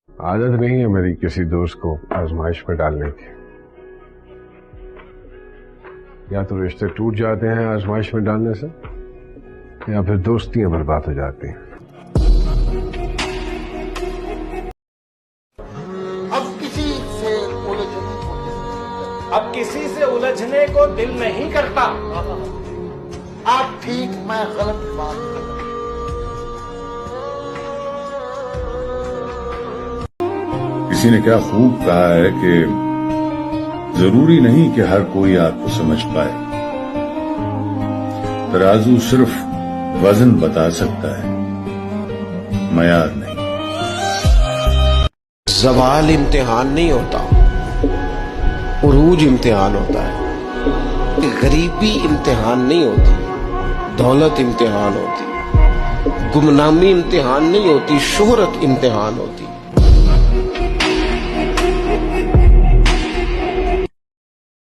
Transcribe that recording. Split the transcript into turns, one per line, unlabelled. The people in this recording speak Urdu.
عادت نہیں ہے میری کسی دوست کو آزمائش میں ڈالنے کی. یا تو رشتے ٹوٹ جاتے ہیں آزمائش میں ڈالنے سے، یا پھر دوستیاں برباد ہو جاتی ہیں.
اب کسی سے الجھنے کو دل نہیں کرتا.
آپ ٹھیک میں غلط بات کر رہا ہوں.
کسی نے کیا خوب کہا ہے کہ ضروری نہیں کہ ہر کوئی آپ کو سمجھ پائے. ترازو صرف وزن بتا سکتا ہے، معیار نہیں.
زوال امتحان نہیں ہوتا، عروج امتحان ہوتا ہے. غریبی امتحان نہیں ہوتی، دولت امتحان ہوتی. گمنامی امتحان نہیں ہوتی، شہرت امتحان ہوتی.